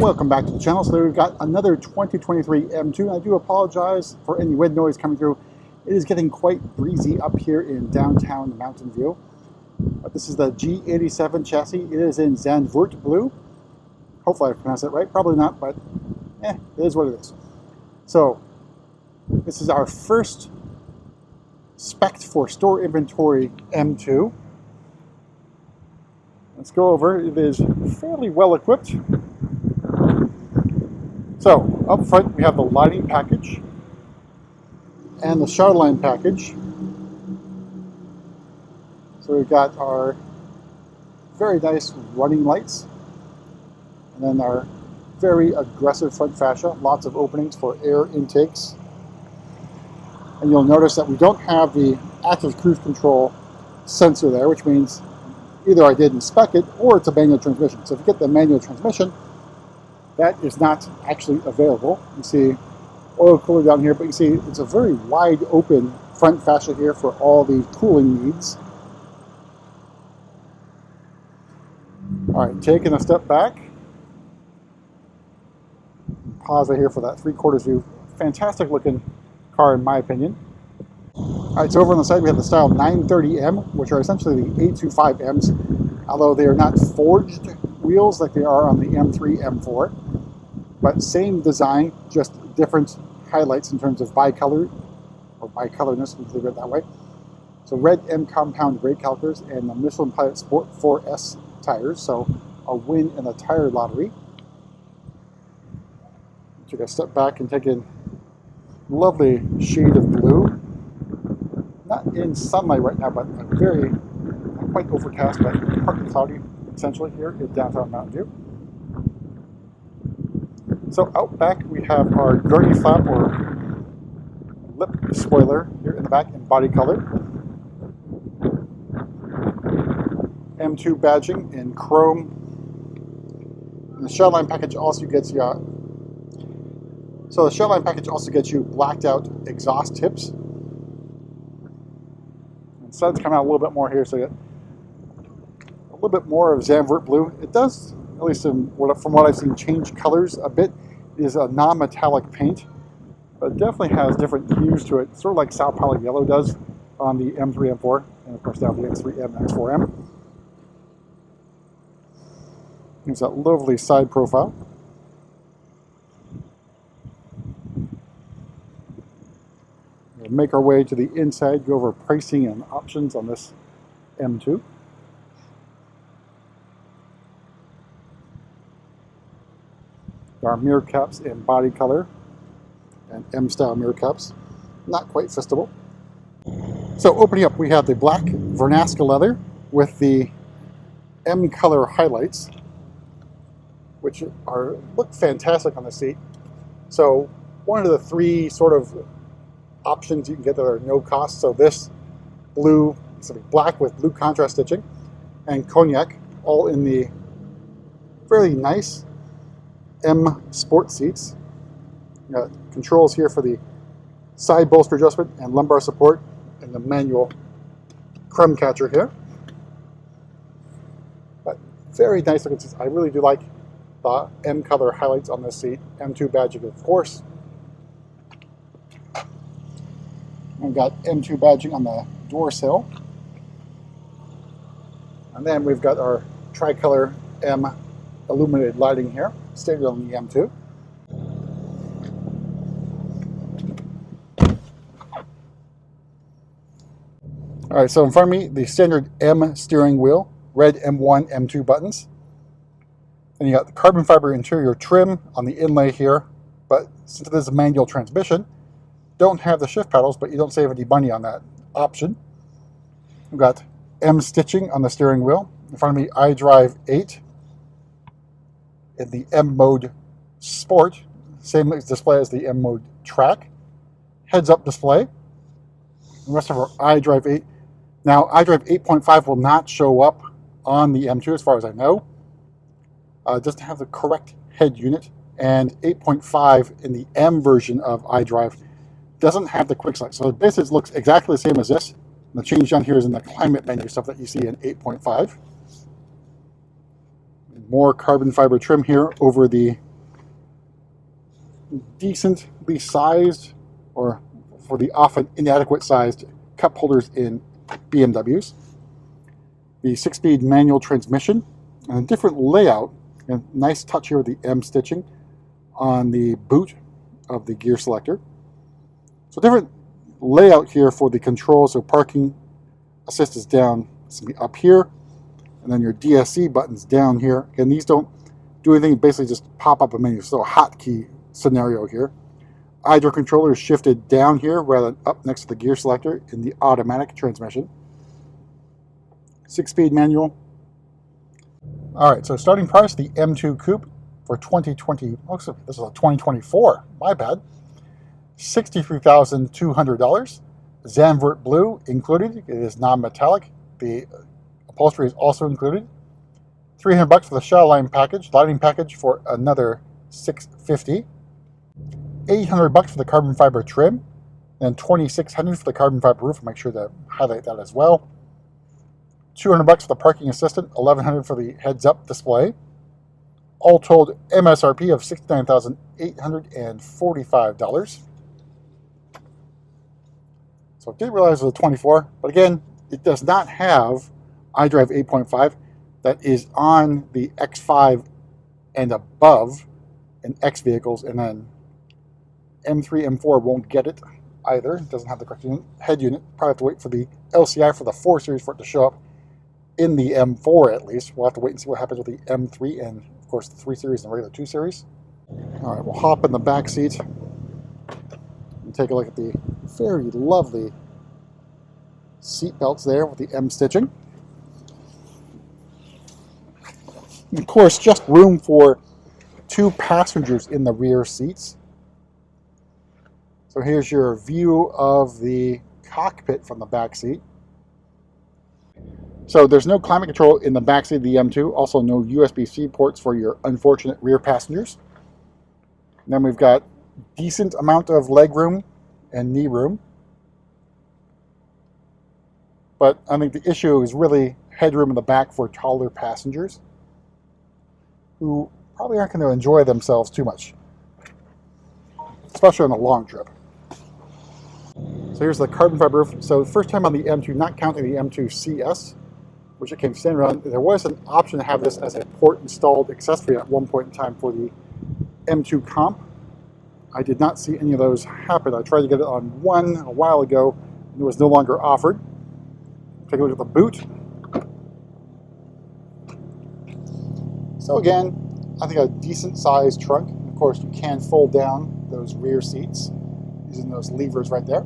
Welcome back to the channel. So we've got another 2023 M2. I do apologize for any wind noise coming through. It is getting quite breezy up here in downtown Mountain View. But this is the G87 chassis. It is in Zandvoort blue. Hopefully I pronounced that right. Probably not, but it is what it is. So this is our first spec'd for store inventory M2. Let's go over. It is fairly well equipped. So, up front we have the lighting package and the shadowline package. So we've got our very nice running lights, and then our very aggressive front fascia, lots of openings for air intakes. And you'll notice that we don't have the active cruise control sensor there, which means either I didn't spec it or it's a manual transmission. So if you get the manual transmission, that is not actually available. You see oil cooler down here, but you see it's a very wide open front fascia here for all the cooling needs. All right, taking a step back. Pause right here for that 3/4 view. Fantastic looking car in my opinion. All right, so over on the side we have the style 930M, which are essentially the 825Ms, although they are not forged wheels like they are on the M3, M4. But same design, just different highlights in terms of bicolor, or bicolorness, if you leave it that way. So red M compound brake calipers and the Michelin Pilot Sport 4S tires, so a win in the tire lottery. Take a step back and take in lovely shade of blue. Not in sunlight right now, but very, quite overcast, but partly cloudy essentially here in downtown Mountain View. So out back we have our gurney flap or lip spoiler here in the back in body color. M2 badging in chrome. And the shadowline package also gets you blacked out exhaust tips. And sun's coming out a little bit more here, so you get a little bit more of Zandvoort blue. It does, at least from what I've seen, change colors a bit. It is a non-metallic paint, but it definitely has different hues to it, sort of like Sao Paulo yellow does on the M3, M4, and of course down the X3M and X4M. There's that lovely side profile. We'll make our way to the inside, go over pricing and options on this M2. Our mirror caps in body color and M-style mirror caps, not quite fistable. So opening up, we have the black Vernasca leather with the M-color highlights, which look fantastic on the seat. So one of the three sort of options you can get that are no cost. So this blue, black with blue contrast stitching, and cognac, all in the fairly nice M sport seats. You got controls here for the side bolster adjustment and lumbar support, and the manual crumb catcher here. But very nice looking seats. I really do like the M color highlights on this seat. M2 badging, of course. We've got M2 badging on the door sill. And then we've got our tricolor M illuminated lighting here, standard on the M2. All right, so in front of me, the standard M steering wheel, red M1, M2 buttons. Then you got the carbon fiber interior trim on the inlay here, but since it is a manual transmission, don't have the shift pedals, but you don't save any money on that option. We've got M stitching on the steering wheel. In front of me, iDrive 8 in the M mode Sport. Same display as the M mode track. Heads-up display. The rest of our iDrive 8. Now, iDrive 8.5 will not show up on the M2 as far as I know. It doesn't have the correct head unit, and 8.5 in the M version of iDrive doesn't have the quick select. So it basically looks exactly the same as this. And the change down here is in the climate menu stuff that you see in 8.5. More carbon fiber trim here over the decently sized, or for the often inadequate sized, cup holders in BMWs. The 6-speed manual transmission and a different layout, and nice touch here with the M stitching on the boot of the gear selector. So different layout here for the controls. So parking assist is down, it's going to be up here, and then your DSC buttons down here. Again, these don't do anything, basically just pop up a menu. So a hotkey scenario here. iDrive controller is shifted down here rather than up next to the gear selector in the automatic transmission. 6-speed manual. All right, so starting price, the M2 Coupe for 2020. Oh, this is a 2024. My bad. $63,200. Zandvoort blue included. It is non-metallic. The upholstery is also included. $300 for the shadow lighting package for another $650. $800 for the carbon fiber trim, and $2,600 for the carbon fiber roof. Make sure to highlight that as well. $200 for the parking assistant, $1,100 for the heads-up display. All told, MSRP of $69,845. So I didn't realize it was a 24, but again, it does not have iDrive 8.5 that is on the X5 and above in X vehicles, and then M3, M4 won't get it either. It doesn't have the correct head unit. Probably have to wait for the LCI for the 4 Series for it to show up in the M4 at least. We'll have to wait and see what happens with the M3 and, of course, the 3 Series and the regular 2 Series. All right, we'll hop in the back seat and take a look at the very lovely seat belts there with the M stitching. And of course, just room for 2 passengers in the rear seats. So here's your view of the cockpit from the back seat. So there's no climate control in the back seat of the M2. Also no USB-C ports for your unfortunate rear passengers. And then we've got decent amount of leg room and knee room. But I think the issue is really headroom in the back for taller passengers who probably aren't going to enjoy themselves too much, especially on a long trip. So here's the carbon fiber roof. So first time on the M2, not counting the M2 CS, which it came standard on, there was an option to have this as a port installed accessory at one point in time for the M2 Comp. I did not see any of those happen. I tried to get it on one a while ago, and it was no longer offered. Take a look at the boot. So again, I think a decent sized trunk. Of course, you can fold down those rear seats using those levers right there.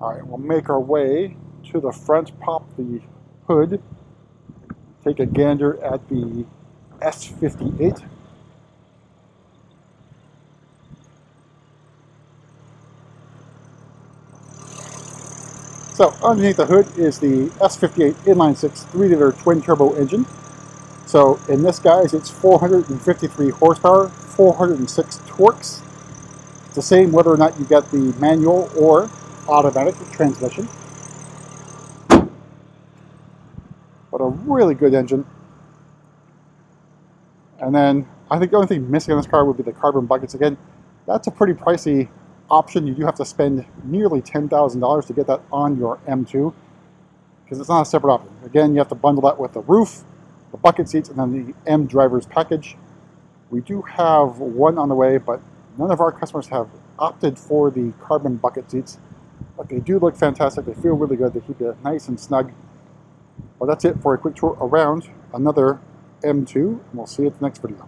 All right, we'll make our way to the front, pop the hood, take a gander at the S58. So underneath the hood is the S58 inline-6 3-liter twin-turbo engine. So in this, guys, it's 453 horsepower, 406 torques. It's the same whether or not you get the manual or automatic transmission. But a really good engine. And then I think the only thing missing on this car would be the carbon buckets. Again, that's a pretty pricey option. You do have to spend nearly $10,000 to get that on your M2 because it's not a separate option. Again, you have to bundle that with the roof, the bucket seats, and then the M driver's package. We do have one on the way, but none of our customers have opted for the carbon bucket seats. But they do look fantastic. They feel really good. They keep you nice and snug. Well, that's it for a quick tour around another M2, and we'll see you at the next video.